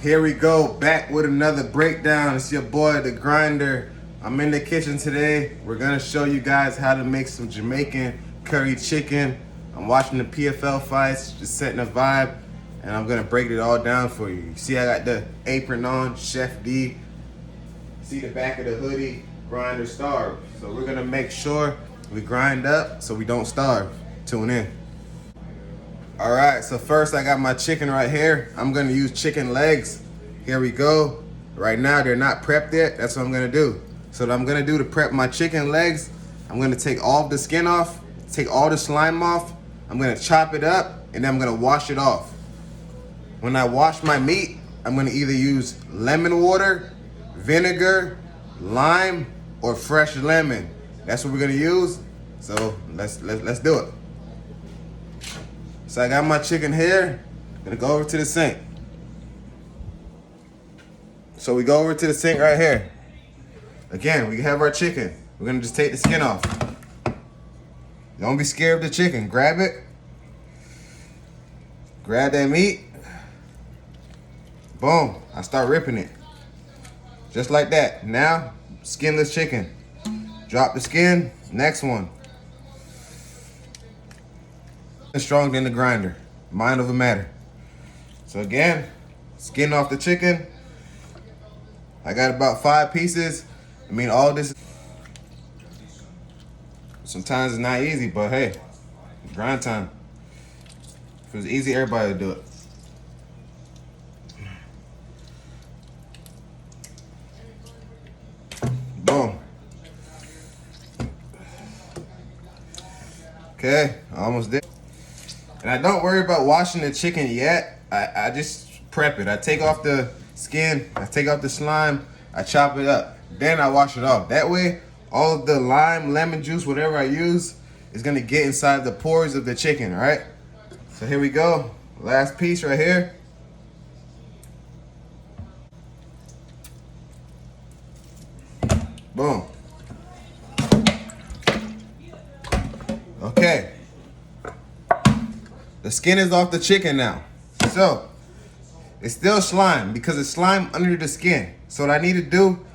Here we go, back with another breakdown. It's your boy, the Grinder. I'm in the kitchen today. We're gonna show you guys how to make some Jamaican curry chicken. I'm watching the PFL fights, just setting a vibe, and I'm gonna break it all down for you. You see I got the apron on, Chef D. See the back of the hoodie, Grinder starve. So we're gonna make sure we grind up so we don't starve. Tune in. All right, so first I got my chicken right here. I'm gonna use chicken legs. Here we go. Right now they're not prepped yet. That's what I'm gonna do. So what I'm gonna do to prep my chicken legs, I'm gonna take all of the skin off, take all the slime off. I'm gonna chop it up and then I'm gonna wash it off. When I wash my meat, I'm gonna either use lemon water, vinegar, lime, or fresh lemon. That's what we're gonna use. So let's do it. So I got my chicken here. Gonna go over to the sink. So we go over to the sink right here. Again, we have our chicken. We're gonna just take the skin off. Don't be scared of the chicken. Grab it. Grab that meat. Boom. I start ripping it. Just like that. Now, skinless chicken. Drop the skin. Next one. Stronger than the grinder. Mind over matter. So again, skin off the chicken. I got about 5 pieces. I mean, all this sometimes it's not easy, but hey, grind time. If it was easy, everybody would do it. Boom. Okay, almost did. And I don't worry about washing the chicken yet. I just prep it. I take off the skin, I take off the slime, I chop it up. Then I wash it off. That way, all of the lime, lemon juice, whatever I use, is gonna get inside the pores of the chicken, all right? So here we go. Last piece right here. Boom. Okay. The skin is off the chicken now. So, it's still slime because it's slime under the skin. So what I need to do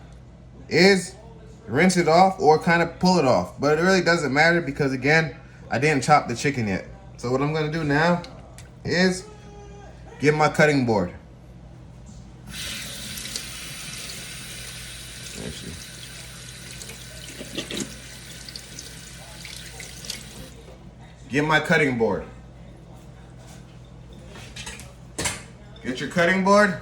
is rinse it off or kind of pull it off. But it really doesn't matter because again, I didn't chop the chicken yet. So what I'm gonna do now is get my cutting board. Get my cutting board. Get your cutting board.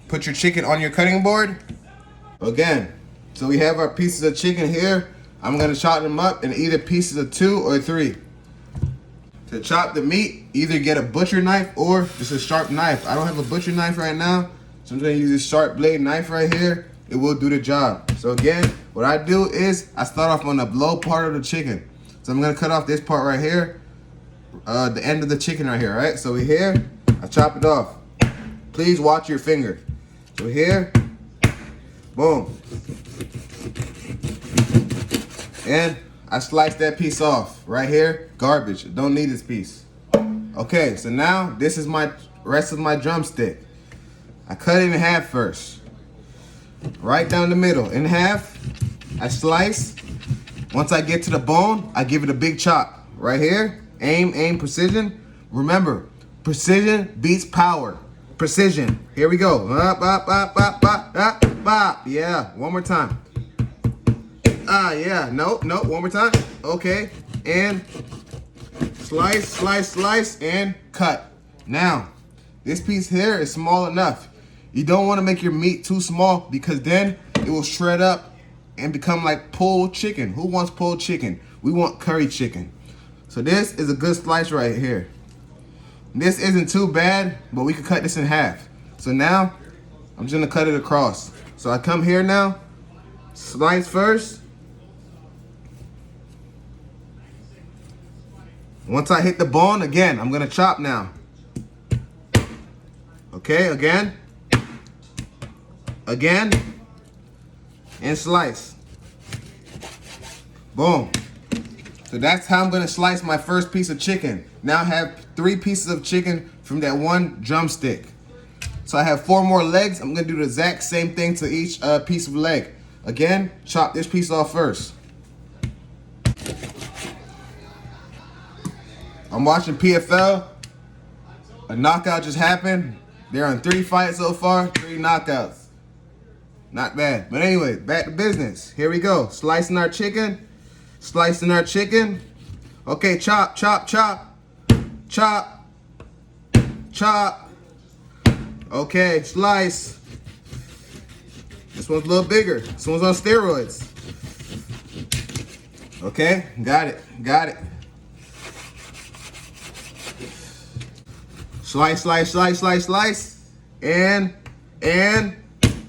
Put your chicken on your cutting board. Again, so we have our pieces of chicken here. I'm gonna chop them up in either pieces of 2 or 3. To chop the meat, either get a butcher knife or just a sharp knife. I don't have a butcher knife right now, so I'm gonna use this sharp blade knife right here. It will do the job. So again, what I do is I start off on the below part of the chicken. So I'm gonna cut off this part right here. The end of the chicken right here, right? So we here, I chop it off. Please watch your finger. So here, boom. And I slice that piece off. Right here, garbage, don't need this piece. Okay, so now this is my rest of my drumstick. I cut it in half first. Right down the middle, in half, I slice. Once I get to the bone, I give it a big chop. Right here. Aim, precision. Remember, precision beats power. Precision. Here we go. Yeah, one more time. Yeah, no, one more time. Okay, and slice, and cut. Now, this piece here is small enough. You don't want to make your meat too small because then it will shred up and become like pulled chicken. Who wants pulled chicken? We want curry chicken. So this is a good slice right here. This isn't too bad, but we could cut this in half. So now, I'm just gonna cut it across. So I come here now, slice first. Once I hit the bone, again, I'm gonna chop now. Okay, again, and slice. Boom. So that's how I'm gonna slice my first piece of chicken. Now I have 3 pieces of chicken from that 1 drumstick. So I have 4 more legs. I'm gonna do the exact same thing to each piece of leg. Again, chop this piece off first. I'm watching PFL. A knockout just happened. They're on 3 fights so far, 3 knockouts. Not bad. But anyway, back to business. Here we go. Slicing our chicken. Slicing our chicken. Okay, chop, chop, chop. Chop. Chop. Okay, slice. This one's a little bigger. This one's on steroids. Okay, got it. Got it. Slice, slice, slice, slice, slice. And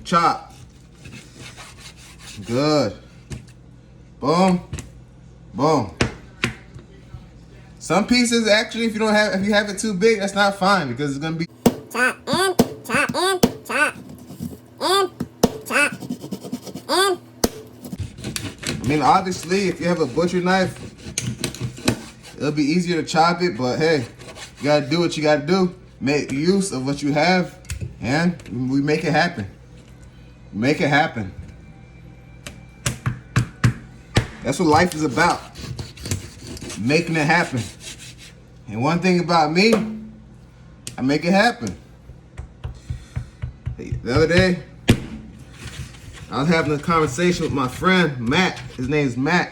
chop. Good. Boom. Boom. Some pieces actually, if you have it too big, that's not fine because it's gonna be chop and chop and chop and chop and. I mean, obviously, if you have a butcher knife, it'll be easier to chop it, but hey, you gotta do what you gotta do. Make use of what you have, and we make it happen. Make it happen. That's what life is about. Making it happen. And one thing about me, I make it happen. The other day, I was having a conversation with my friend, Matt. His name's Matt.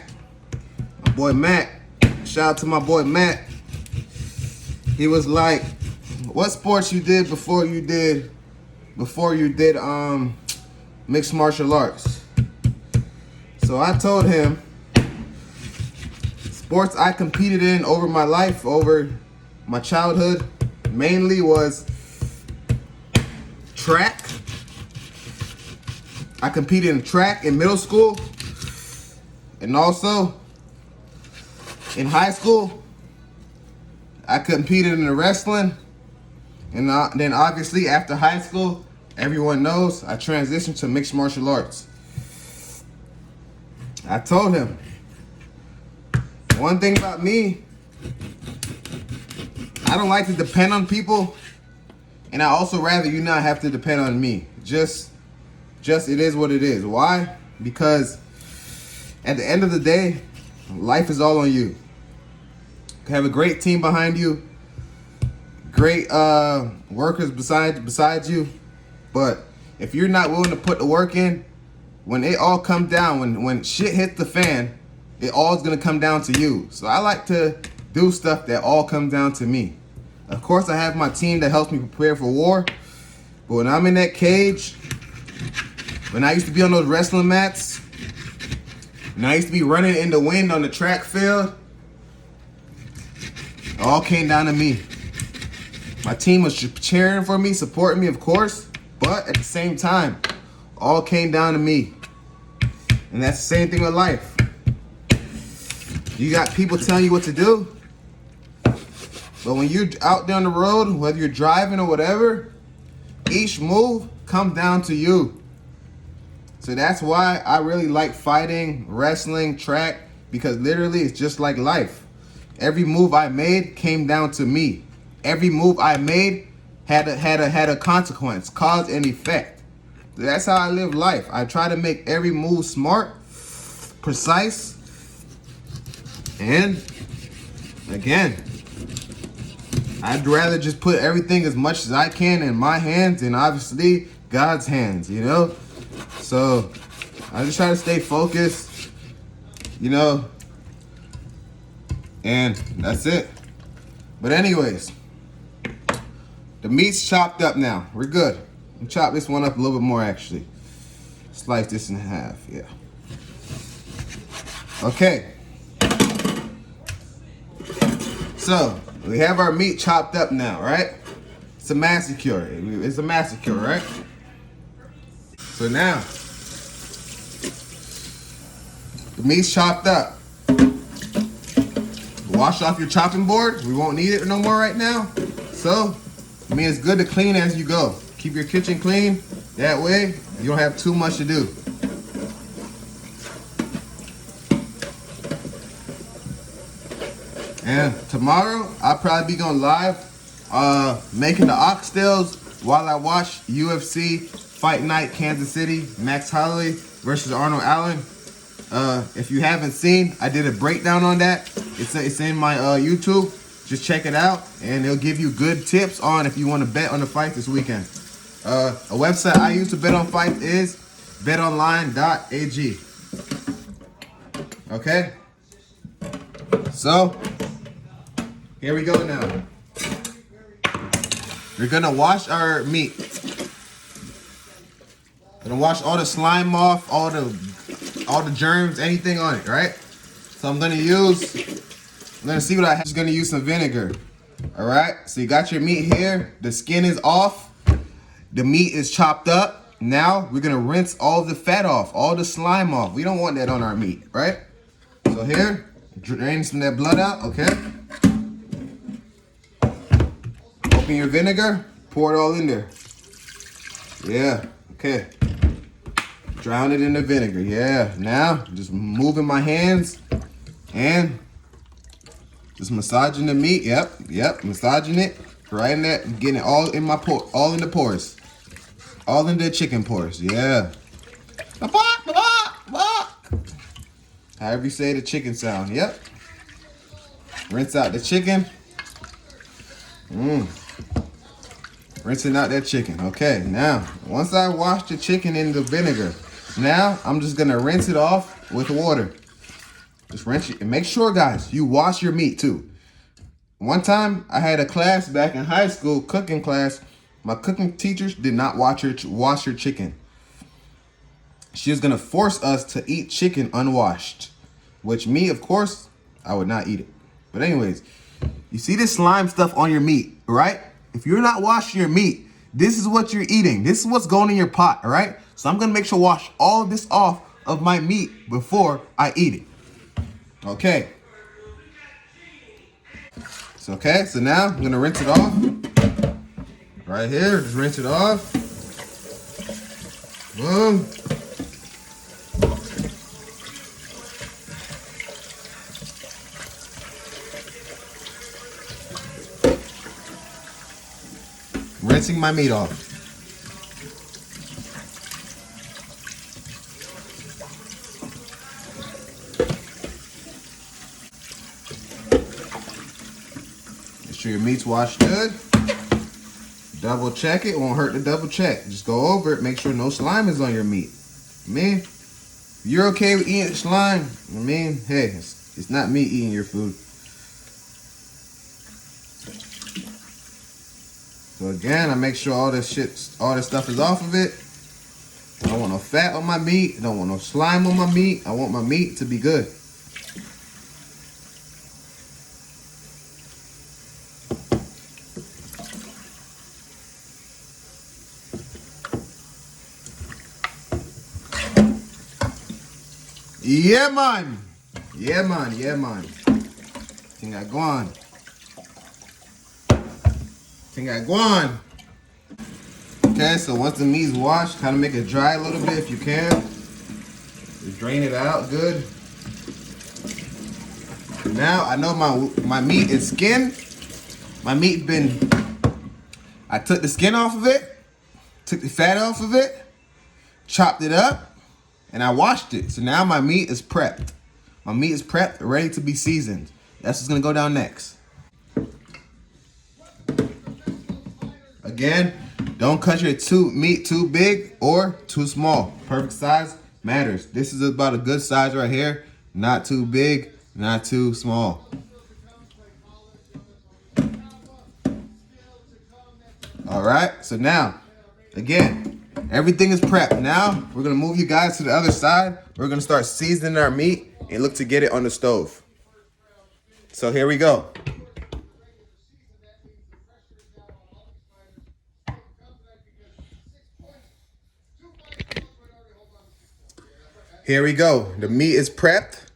My boy Matt. Shout out to my boy Matt. He was like, what sports you did before you did mixed martial arts? So I told him, sports I competed in over my life, over my childhood, mainly was track. I competed in track in middle school, and also in high school, I competed in the wrestling. And then obviously after high school, everyone knows I transitioned to mixed martial arts. I told him, one thing about me, I don't like to depend on people, and I also rather you not have to depend on me. Just it is what it is. Why? Because at the end of the day, life is all on you. You have a great team behind you, great workers besides you, but if you're not willing to put the work in, when it all comes down, when shit hits the fan, it all is gonna come down to you. So I like to do stuff that all comes down to me. Of course, I have my team that helps me prepare for war, but when I'm in that cage, when I used to be on those wrestling mats, when I used to be running in the wind on the track field, it all came down to me. My team was cheering for me, supporting me, of course, but at the same time, all came down to me. And that's the same thing with life. You got people telling you what to do, but when you're out there on the road, whether you're driving or whatever, each move comes down to you. So that's why I really like fighting, wrestling, track, because literally it's just like life. Every move I made came down to me. Every move I made had a consequence, cause and effect. That's how I live life. I try to make every move smart, precise, and again, I'd rather just put everything as much as I can in my hands and obviously God's hands, you know? So I just try to stay focused, you know, and that's it. But anyways, the meat's chopped up now. We're good. I'll chop this one up a little bit more actually. Slice this in half, yeah. Okay. So, we have our meat chopped up now, right? It's a massacre. It's a massacre, right? So now, the meat's chopped up. Wash off your chopping board. We won't need it no more right now. So, I mean, it's good to clean as you go. Keep your kitchen clean. That way, you don't have too much to do. And tomorrow, I'll probably be going live making the oxtails while I watch UFC Fight Night Kansas City, Max Holloway versus Arnold Allen. If you haven't seen, I did a breakdown on that. It's in my YouTube. Just check it out, and it'll give you good tips on if you want to bet on the fight this weekend. A website I use to bet on fights is BIDWTG. Okay? So, here we go now. We're gonna wash our meat. Gonna wash all the slime off, all the germs, anything on it, right? So I'm gonna see what I have. Just gonna use some vinegar. All right. So you got your meat here. The skin is off. The meat is chopped up. Now we're gonna rinse all the fat off, all the slime off. We don't want that on our meat, right? So here, drain some of that blood out. Okay. Open your vinegar. Pour it all in there. Yeah. Okay. Drown it in the vinegar. Yeah. Now, just moving my hands and just massaging the meat. Yep. Massaging it right in there, getting it all in my all in the pores, all in the chicken pores. Yeah. However you say the chicken sound. Yep. Rinse out the chicken. Rinsing out that chicken. Okay. Now, once I wash the chicken in the vinegar, now I'm just gonna rinse it off with water. Just rinse it. And make sure, guys, you wash your meat too. One time, I had a class back in high school, cooking class. My cooking teachers did not wash her chicken. She was gonna force us to eat chicken unwashed, which me, of course, I would not eat it. But anyways, you see this slime stuff on your meat, right? If you're not washing your meat, this is what you're eating. This is what's going in your pot, all right? So I'm gonna make sure to wash all this off of my meat before I eat it. Okay. So now I'm gonna rinse it off. Right here, just rinse it off. Boom. Rinsing my meat off. Make sure your meat's washed good. Double check it. Won't hurt to double check. Just go over it. Make sure no slime is on your meat. I mean, if you're okay with eating slime, I mean, hey, it's not me eating your food. So again, I make sure all this stuff is off of it. I don't want no fat on my meat. I don't want no slime on my meat. I want my meat to be good. Yeah, man. Think I go on. Okay, so once the meat's washed, kind of make it dry a little bit if you can. Just drain it out good. Now I know my meat is skinned. I took the skin off of it, took the fat off of it, chopped it up, and I washed it. So now my meat is prepped. My meat is prepped, ready to be seasoned. That's what's gonna go down next. Again, don't cut your meat too big or too small. Perfect size matters. This is about a good size right here. Not too big, not too small. All right, so now, again, everything is prepped. Now, we're gonna move you guys to the other side. We're gonna start seasoning our meat and look to get it on the stove. So here we go. Here we go. The meat is prepped.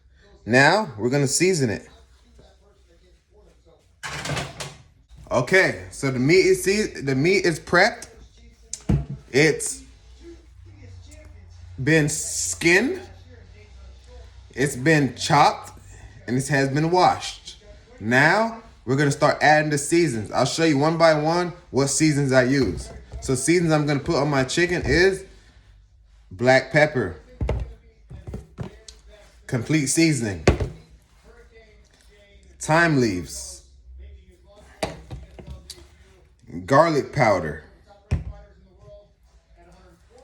Now we're gonna season it. Okay, so the meat is prepped. It's been skinned. It's been chopped, and it has been washed. Now, we're gonna start adding the seasons. I'll show you one by one what seasons I use. So seasons I'm gonna put on my chicken is black pepper, complete seasoning, thyme leaves, garlic powder,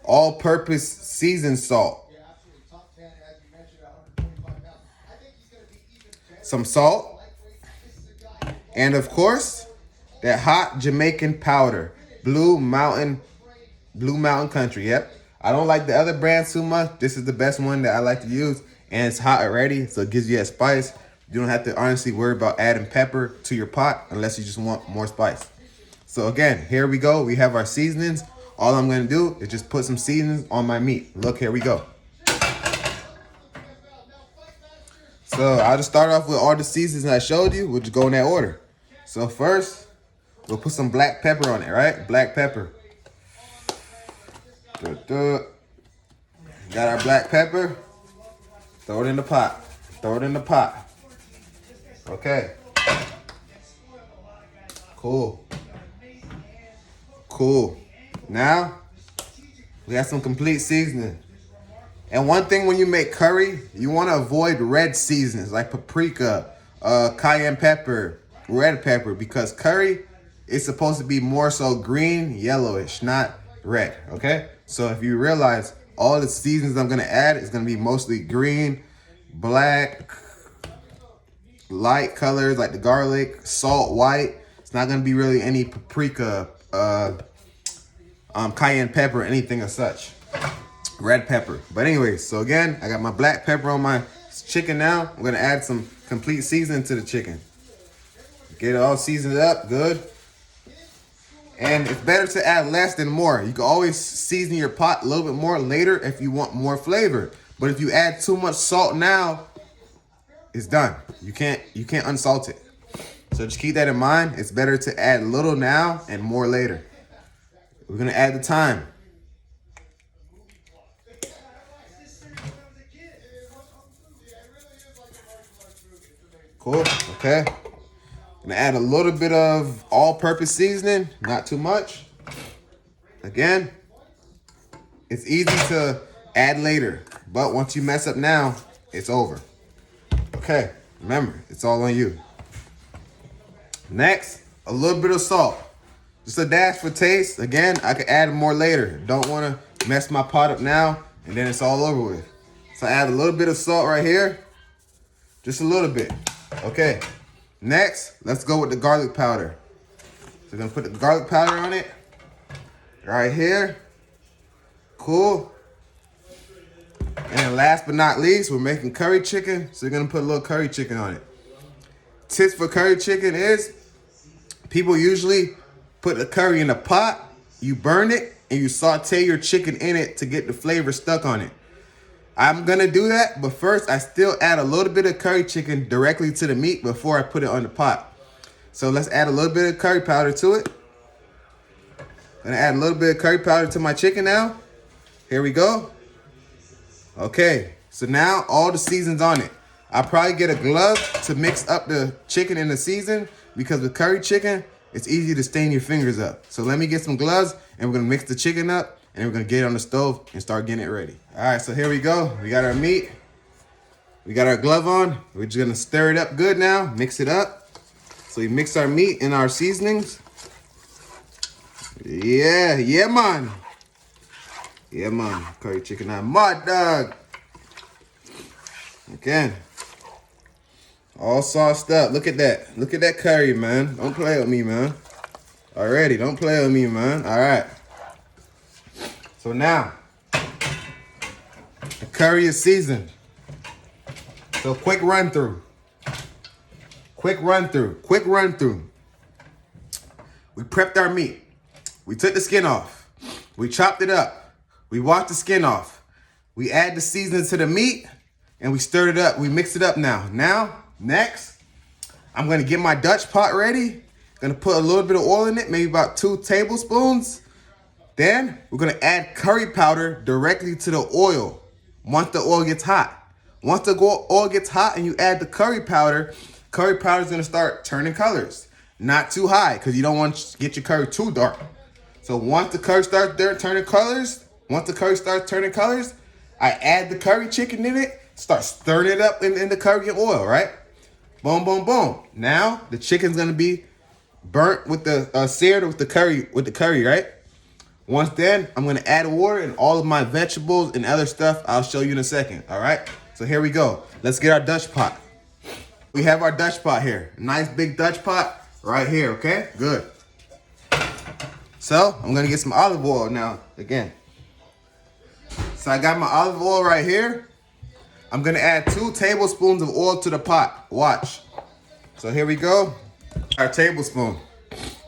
all-purpose seasoned salt, some salt, and of course, that hot Jamaican powder, Blue Mountain Country. Yep. I don't like the other brands too much. This is the best one that I like to use, and it's hot already, so it gives you that spice. You don't have to honestly worry about adding pepper to your pot unless you just want more spice. So again, here we go. We have our seasonings. All I'm gonna do is just put some seasonings on my meat. Look, here we go. So I'll just start off with all the seasonings I showed you. We'll just go in that order. So first, we'll put some black pepper on it, right? Black pepper. Got our black pepper. Throw it in the pot. Throw it in the pot. Okay. Cool. Cool. Now, we got some complete seasoning. And one thing when you make curry, you want to avoid red seasonings like paprika, cayenne pepper, red pepper, because curry is supposed to be more so green, yellowish, not red, okay? So if you realize all the seasons I'm going to add is going to be mostly green, black, light colors like the garlic, salt, white. It's not going to be really any paprika, cayenne pepper, anything as such. Red pepper. But anyways, so again, I got my black pepper on my chicken now. I'm going to add some complete seasoning to the chicken. Get it all seasoned up, good. And it's better to add less than more. You can always season your pot a little bit more later if you want more flavor. But if you add too much salt now, it's done. You can't unsalt it. So just keep that in mind. It's better to add little now and more later. We're gonna add the thyme. Cool, okay. Gonna add a little bit of all-purpose seasoning, not too much. Again, it's easy to add later, but once you mess up now, it's over. Okay, remember, it's all on you. Next, a little bit of salt. Just a dash for taste. Again, I could add more later. Don't want to mess my pot up now, and then it's all over with. So I add a little bit of salt right here. Just a little bit. Okay. Next, let's go with the garlic powder. So we're going to put the garlic powder on it. Right here. Cool. And then last but not least, we're making curry chicken. So we're going to put a little curry chicken on it. Tips for curry chicken is, people usually put the curry in a pot, you burn it, and you saute your chicken in it to get the flavor stuck on it. I'm going to do that, but first I still add a little bit of curry chicken directly to the meat before I put it on the pot. So let's add a little bit of curry powder to it. I'm going to add a little bit of curry powder to my chicken now. Here we go. Okay, so now all the seasons on it. I'll probably get a glove to mix up the chicken in the season, because with curry chicken, it's easy to stain your fingers up. So let me get some gloves, and we're going to mix the chicken up, and we're going to get it on the stove and start getting it ready. All right, so here we go. We got our meat. We got our glove on. We're just going to stir it up good now, mix it up. So we mix our meat and our seasonings. Yeah, man. Yeah, man. Curry chicken on mud, dog. Again. All sauced up. Look at that. Look at that curry, man. Don't play with me, man. Already, don't play with me, man. All right. So now, the curry is seasoned. So quick run through. Quick run through. Quick run through. We prepped our meat. We took the skin off. We chopped it up. We washed the skin off. We add the seasoning to the meat, and we stirred it up. We mixed it up now. Next, I'm going to get my Dutch pot ready. Going to put a little bit of oil in it, maybe about 2 tablespoons. Then we're going to add curry powder directly to the oil once the oil gets hot. Once the oil gets hot and you add the curry powder curry powder is gonna start turning colors. Not too high, because you don't want to get your curry too dark. So once the curry starts turning colors, I add the curry chicken in it, start stirring it up in the curry and oil, right? Boom, boom, boom. Now the chicken's gonna be burnt with the seared with the curry, right? Once then, I'm gonna add water and all of my vegetables and other stuff. I'll show you in a second, all right? So here we go. Let's get our Dutch pot. We have our Dutch pot here. Nice big Dutch pot right here, okay? Good. So I'm gonna get some olive oil now again. So I got my olive oil right here. I'm gonna add 2 tablespoons of oil to the pot. Watch. So here we go. Our tablespoon.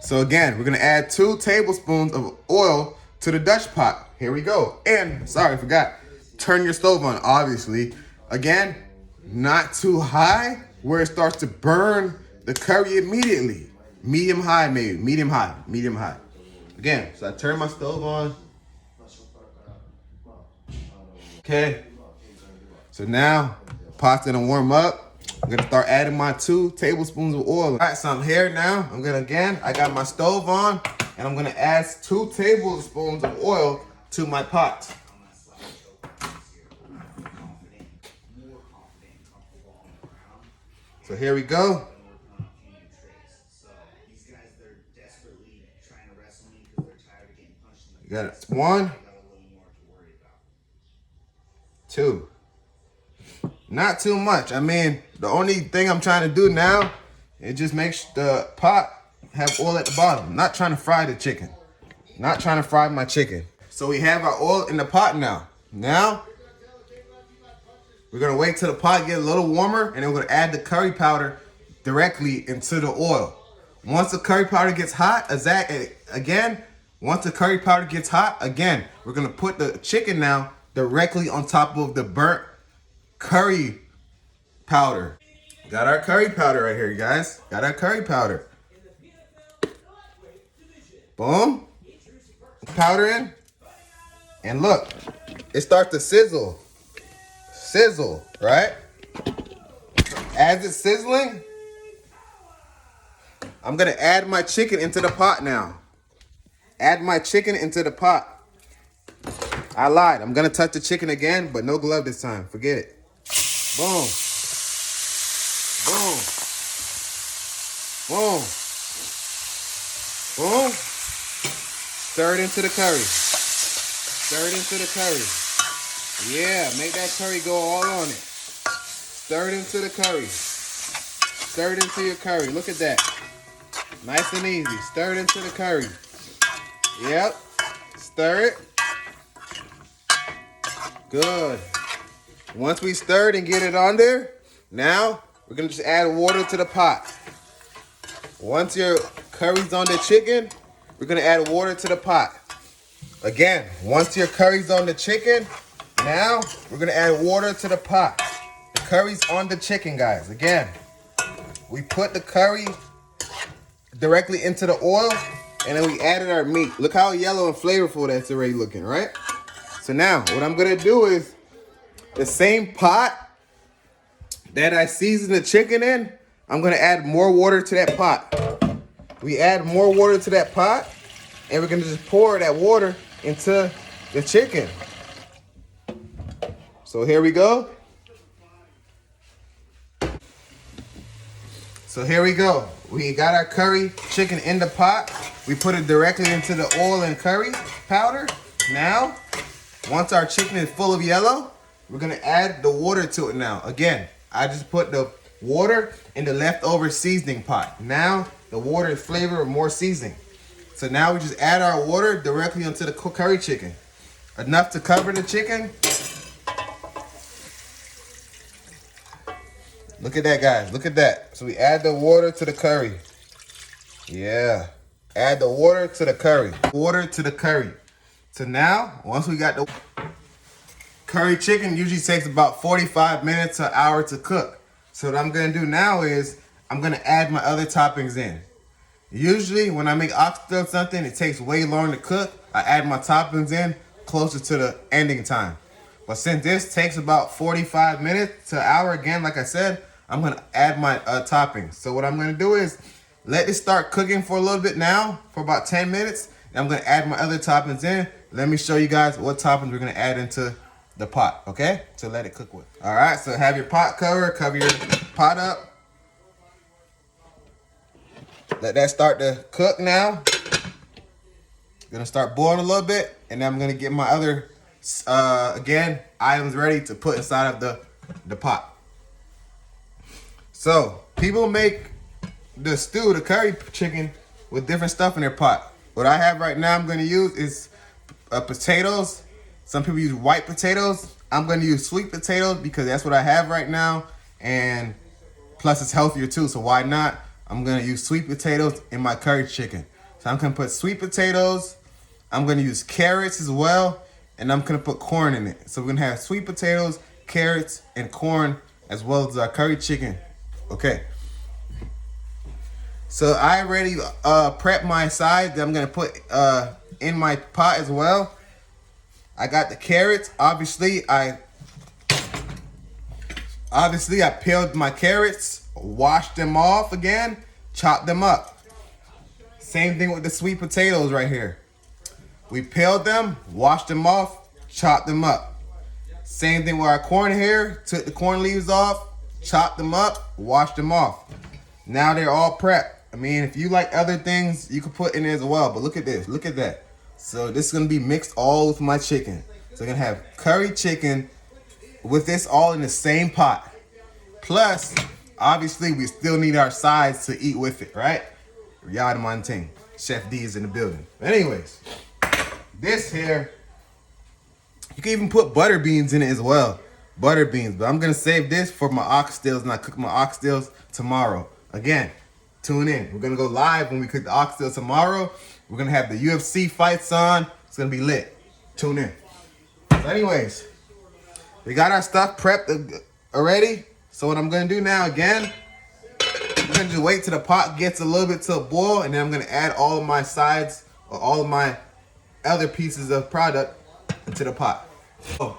So again, we're gonna add 2 tablespoons of oil to the Dutch pot. Here we go. And sorry, I forgot. Turn your stove on, obviously. Again, not too high where it starts to burn the curry immediately. Medium high, maybe. Medium high. Again, so I turn my stove on. Okay. So now, pot's gonna warm up. I'm gonna start adding my 2 tablespoons of oil. All right, so I'm here now. I got my stove on, and I'm gonna add 2 tablespoons of oil to my pot. So here we go. You got it. 1, 2. Not too much. I mean, the only thing I'm trying to do now is just make the pot have oil at the bottom. I'm not trying to fry the chicken. Not trying to fry my chicken. So we have our oil in the pot now. Now, we're going to wait till the pot gets a little warmer, and then we're going to add the curry powder directly into the oil. Once the curry powder gets hot, again, we're going to put the chicken now directly on top of the burnt curry powder. Got our curry powder right here, you guys. Got our curry powder. Boom. Powder in. And look, it starts to sizzle. Sizzle, right? As it's sizzling, I'm gonna add my chicken into the pot now. Add my chicken into the pot. I lied. I'm gonna touch the chicken again, but no glove this time. Forget it. Boom. Boom. Boom. Boom. Stir it into the curry. Stir it into the curry. Yeah, make that curry go all on it. Stir it into the curry. Stir it into your curry. Look at that. Nice and easy. Stir it into the curry. Yep. Stir it. Good. Once we stir it and get it on there, now we're going to just add water to the pot. Once your curry's on the chicken, we're going to add water to the pot. Again, once your curry's on the chicken, now we're going to add water to the pot. The curry's on the chicken, guys. Again, we put the curry directly into the oil, and then we added our meat. Look how yellow and flavorful that's already looking, right? So now, what I'm going to do is, the same pot that I seasoned the chicken in, I'm going to add more water to that pot. We add more water to that pot, and we're going to just pour that water into the chicken. So here we go. We got our curry chicken in the pot. We put it directly into the oil and curry powder. Now, once our chicken is full of yellow, we're going to add the water to it now. Again, I just put the water in the leftover seasoning pot. Now, the water is flavored with more seasoning. So now we just add our water directly onto the curry chicken. Enough to cover the chicken. Look at that, guys. Look at that. So we add the water to the curry. Yeah. Add the water to the curry. Water to the curry. So now, once we got the curry chicken, usually takes about 45 minutes to an hour to cook. So what I'm going to do now is I'm going to add my other toppings in. Usually when I make oxtail or something, it takes way longer to cook. I add my toppings in closer to the ending time. But since this takes about 45 minutes to an hour, again, like I said, I'm gonna add my toppings. So what I'm gonna do is let this start cooking for a little bit now, for about 10 minutes. And I'm gonna add my other toppings in. Let me show you guys what toppings we're gonna add into the pot, okay? To let it cook with. All right, so have your pot covered, cover your pot up. Let that start to cook now. Gonna start boiling a little bit, and then I'm gonna get my other, again, items ready to put inside of the pot. So, people make the stew, the curry chicken, with different stuff in their pot. What I have right now I'm gonna use is potatoes. Some people use white potatoes. I'm gonna use sweet potatoes because that's what I have right now, and plus it's healthier too, so why not? I'm gonna use sweet potatoes in my curry chicken. So I'm gonna put sweet potatoes, I'm gonna use carrots as well, and I'm gonna put corn in it. So we're gonna have sweet potatoes, carrots, and corn, as well as our curry chicken. Okay. So I already prepped my sides that I'm gonna put in my pot as well. I got the carrots. Obviously I peeled my carrots, washed them off again, chopped them up. Same thing with the sweet potatoes right here. We peeled them, washed them off, chopped them up. Same thing with our corn here. Took the corn leaves off, chopped them up, washed them off. Now they're all prepped. I mean, if you like other things, you can put in there as well. But look at this, look at that. So this is gonna be mixed all with my chicken. So we're gonna have curry chicken with this all in the same pot. Plus, obviously, we still need our sides to eat with it, right? Yada Montaigne. Chef D is in the building. But anyways, this here, you can even put butter beans in it as well. Butter beans. But I'm gonna save this for my oxtails, and I cook my oxtails tomorrow. Again, tune in. We're gonna go live when we cook the oxtails tomorrow. We're gonna have the UFC fights on. It's gonna be lit. Tune in. So anyways, we got our stuff prepped already. So what I'm gonna do now, again, I'm gonna just wait till the pot gets a little bit to a boil, and then I'm gonna add all of my sides, or all of my other pieces of product into the pot. So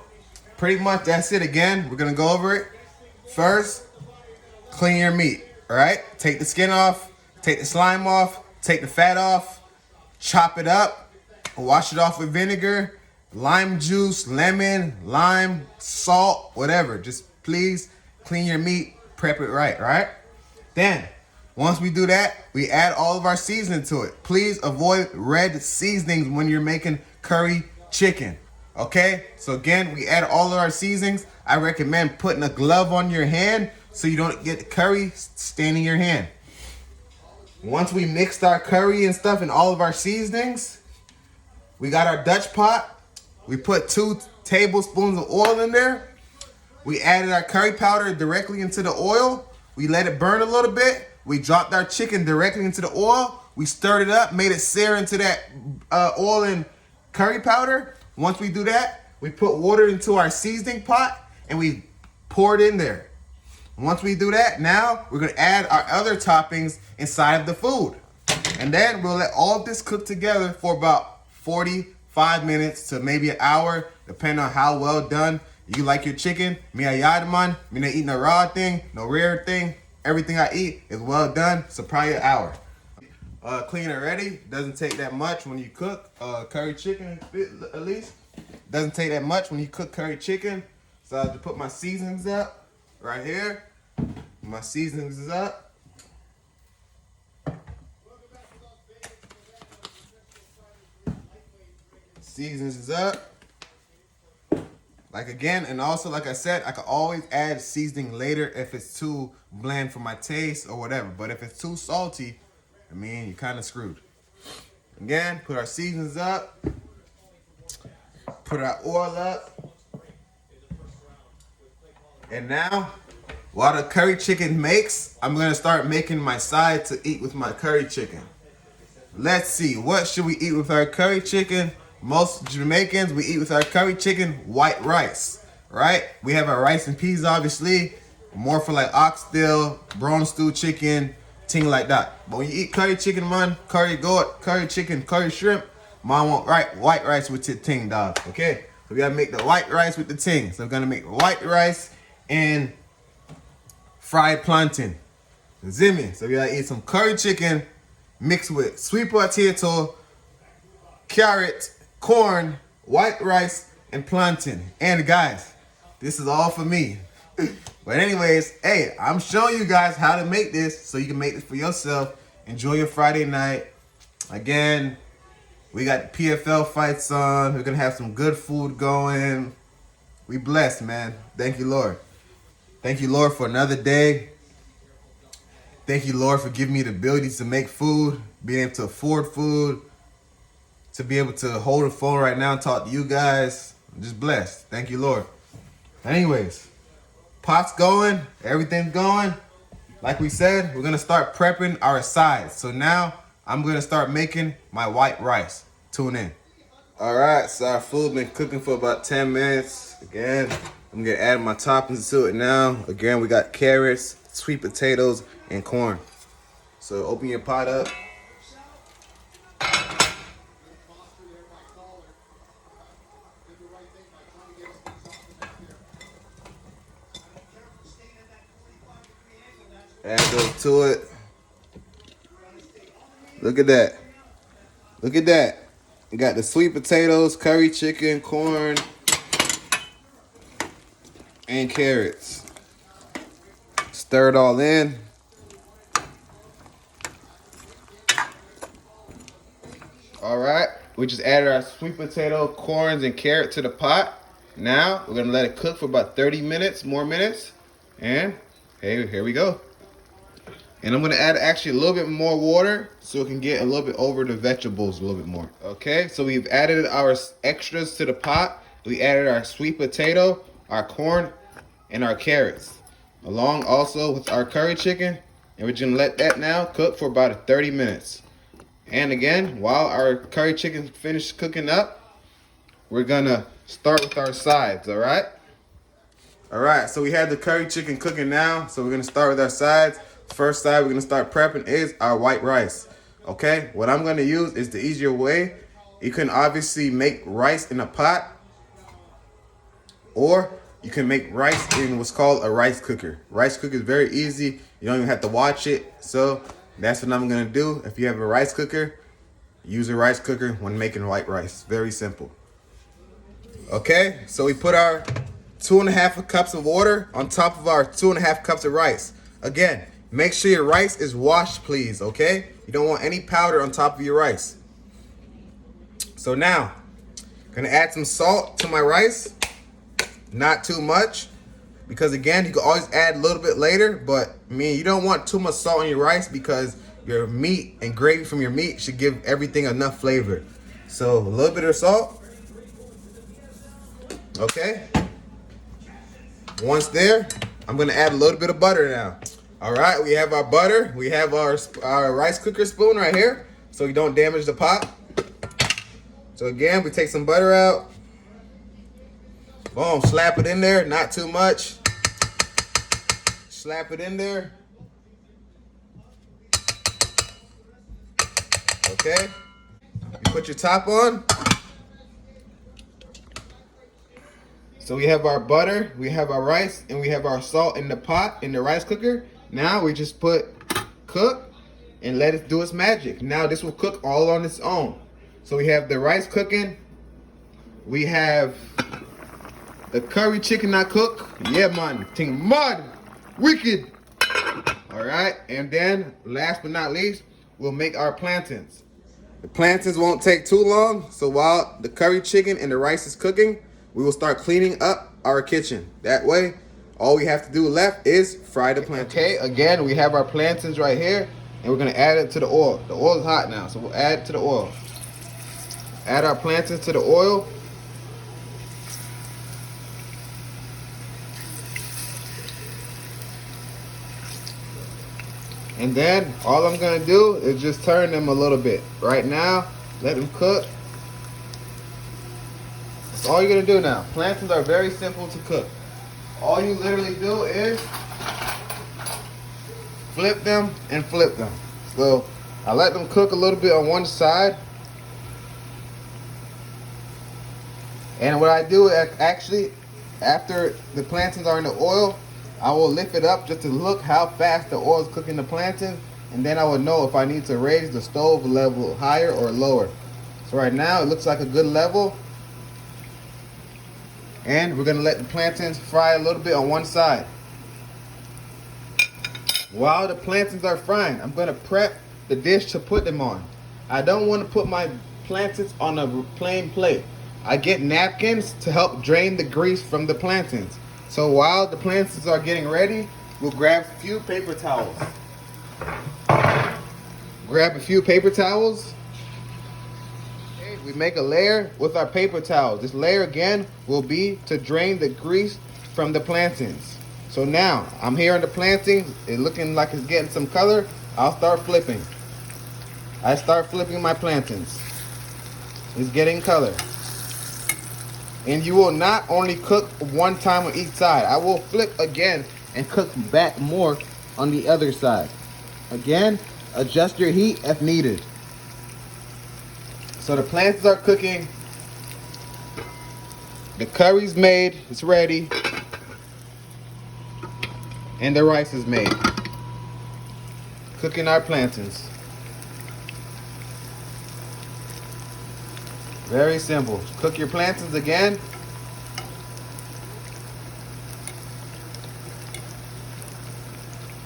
pretty much that's it. Again, we're gonna go over it. First, clean your meat, all right? Take the skin off, take the slime off, take the fat off, chop it up, wash it off with vinegar, lime juice, lemon, lime, salt, whatever. Just please clean your meat, prep it right, right? Then, once we do that, we add all of our seasoning to it. Please avoid red seasonings when you're making curry chicken, okay? So again, we add all of our seasonings. I recommend putting a glove on your hand so you don't get the curry staining your hand. Once we mixed our curry and stuff and all of our seasonings, we got our Dutch pot. We put 2 tablespoons of oil in there. We added our curry powder directly into the oil. We let it burn a little bit. We dropped our chicken directly into the oil. We stirred it up, made it sear into that oil and curry powder. Once we do that, we put water into our seasoning pot and we pour it in there. Once we do that, now we're gonna add our other toppings inside of the food. And then we'll let all of this cook together for about 45 minutes to maybe an hour, depending on how well done you like your chicken. Me, I yadaman. Me, not eating a raw thing, no rare thing. Everything I eat is well done, so probably an hour. Clean and ready. Doesn't take that much when you cook curry chicken, at least. Doesn't take that much when you cook curry chicken. So I have to put my seasonings up right here. My seasonings is up. Seasonings is up. Like again, and also like I said, I can always add seasoning later if it's too bland for my taste or whatever. But if it's too salty, I mean, you're kind of screwed. Again, put our seasonings up. Put our oil up. And now, while the curry chicken makes, I'm going to start making my side to eat with my curry chicken. Let's see, what should we eat with our curry chicken? Most Jamaicans, we eat with our curry chicken white rice, right? We have our rice and peas, obviously, more for like oxtail, brown stew chicken, thing like that. But when you eat curry chicken, man, curry goat, curry chicken, curry shrimp, man want white rice with your thing, dog, okay? So we gotta make the white rice with the thing. So we're gonna make white rice and fried plantain. Zimmy. So we gotta eat some curry chicken mixed with sweet potato, carrot, corn, white rice, and plantain. And guys, this is all for me. But anyways, hey, I'm showing you guys how to make this so you can make this for yourself. Enjoy your Friday night. Again, we got PFL fights on. We're gonna have some good food going. We blessed, man. Thank you, Lord. Thank you, Lord, for another day. Thank you, Lord, for giving me the ability to make food, being able to afford food, to be able to hold a phone right now and talk to you guys. I'm just blessed. Thank you, Lord. Anyways, pot's going, everything's going. Like we said, we're gonna start prepping our sides. So now I'm gonna start making my white rice. Tune in. All right, so our food been cooking for about 10 minutes. Again, I'm gonna add my toppings to it now. Again, we got carrots, sweet potatoes, and corn. So open your pot up. Add those to it. Look at that. Look at that. We got the sweet potatoes, curry chicken, corn, and carrots. Stir it all in. All right, we just added our sweet potato, corns, and carrot to the pot. Now we're gonna let it cook for about 30 more minutes. And hey, here we go. And I'm gonna add actually a little bit more water so it can get a little bit over the vegetables a little bit more. Okay, so we've added our extras to the pot. We added our sweet potato, our corn, and our carrots, along also with our curry chicken. And we're gonna let that now cook for about 30 minutes. And again, while our curry chicken finishes cooking up, we're gonna start with our sides, all right? All right, so we have the curry chicken cooking now. So we're gonna start with our sides. First side we're gonna start prepping is our white rice. Okay, what I'm gonna use is the easier way. You can obviously make rice in a pot, or you can make rice in what's called a rice cooker. Rice cooker is very easy. You don't even have to watch it. So that's what I'm gonna do. If you have a rice cooker, use a rice cooker when making white rice. Very simple. Okay, so we put our 2.5 cups of water on top of our 2.5 cups of rice. Again, make sure your rice is washed, please, okay? You don't want any powder on top of your rice. So now, I'm gonna add some salt to my rice. Not too much, because again, you can always add a little bit later, but I mean, you don't want too much salt on your rice because your meat and gravy from your meat should give everything enough flavor. So a little bit of salt. Okay. Once there, I'm gonna add a little bit of butter now. All right, we have our butter. We have our rice cooker spoon right here, so we don't damage the pot. So again, we take some butter out. Boom, slap it in there, not too much. Slap it in there. Okay, you put your top on. So we have our butter, we have our rice, and we have our salt in the pot, in the rice cooker. Now we just put cook and let it do its magic. Now this will cook all on its own. So we have the rice cooking. We have the curry chicken not cook. Yeah, man, ting mud, wicked. All right, and then last but not least, we'll make our plantains. The plantains won't take too long. So while the curry chicken and the rice is cooking, we will start cleaning up our kitchen. That way, all we have to do left is fry the plantains. Okay, again, we have our plantains right here, and we're gonna add it to the oil. The oil is hot now, so we'll add it to the oil. Add our plantains to the oil. And then all I'm gonna do is just turn them a little bit. Right now, let them cook. That's all you're gonna do now. Plantains are very simple to cook. All you literally do is flip them and flip them. So I let them cook a little bit on one side. And what I do actually, after the plantains are in the oil, I will lift it up just to look how fast the oil is cooking the plantains, and then I will know if I need to raise the stove level higher or lower. So right now it looks like a good level, and we're gonna let the plantains fry a little bit on one side. While the plantains are frying, I'm gonna prep the dish to put them on. I don't want to put my plantains on a plain plate. I get napkins to help drain the grease from the plantains. So while the plantains are getting ready, we'll grab a few paper towels. Grab a few paper towels. Okay, we make a layer with our paper towels. This layer again will be to drain the grease from the plantains. So now I'm here on the plantains. It's looking like it's getting some color. I'll start flipping. I start flipping my plantains. It's getting color. And you will not only cook one time on each side. I will flip again and cook back more on the other side. Again, adjust your heat if needed. So the plantains are cooking. The curry's made, it's ready. And the rice is made. Cooking our plantains. Very simple. Cook your plantains again.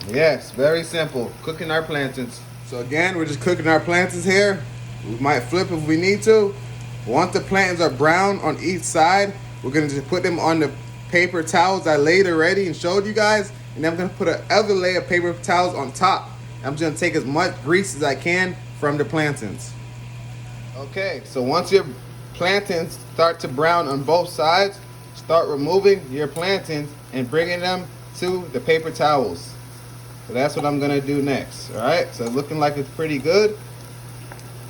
Yes, very simple. Cooking our plantains. So again, we're just cooking our plantains here. We might flip if we need to. Once the plantains are brown on each side, we're gonna just put them on the paper towels I laid already and showed you guys. And then I'm gonna put another layer of paper towels on top. I'm just gonna take as much grease as I can from the plantains. Okay, so once your plantains start to brown on both sides, start removing your plantains and bringing them to the paper towels. So that's what I'm gonna do next. All right, so looking like it's pretty good.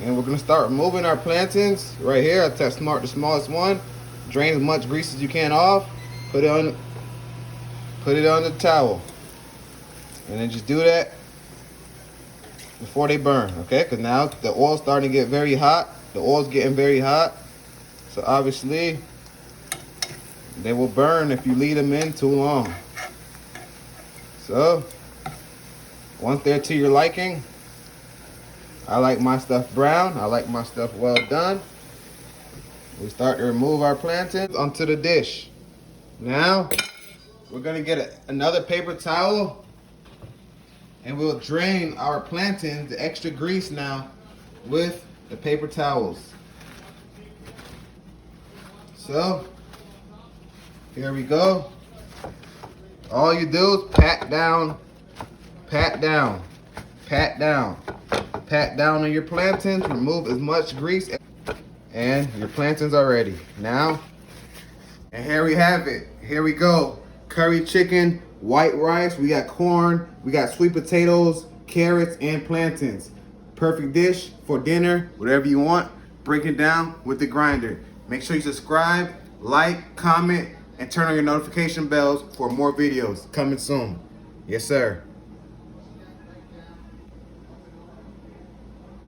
And we're gonna start removing our plantains right here. I test the smallest one. Drain as much grease as you can off. Put it on the towel. And then just do that before they burn, okay? Because now the oil's starting to get very hot. The oil's getting very hot. So obviously, they will burn if you leave them in too long. So, once they're to your liking, I like my stuff brown. I like my stuff well done. We start to remove our plantains onto the dish. Now, we're gonna get another paper towel and we'll drain our plantains, the extra grease now, with the paper towels. So, here we go. All you do is pat down, pat down, pat down. Pat down on your plantains, remove as much grease, and your plantains are ready. Now, and here we have it. Here we go. Curry chicken, white rice, we got corn, we got sweet potatoes, carrots, and plantains. Perfect dish for dinner, whatever you want. Break it down with the grinder. Make sure you subscribe, like, comment, and turn on your notification bells for more videos coming soon. Yes, sir.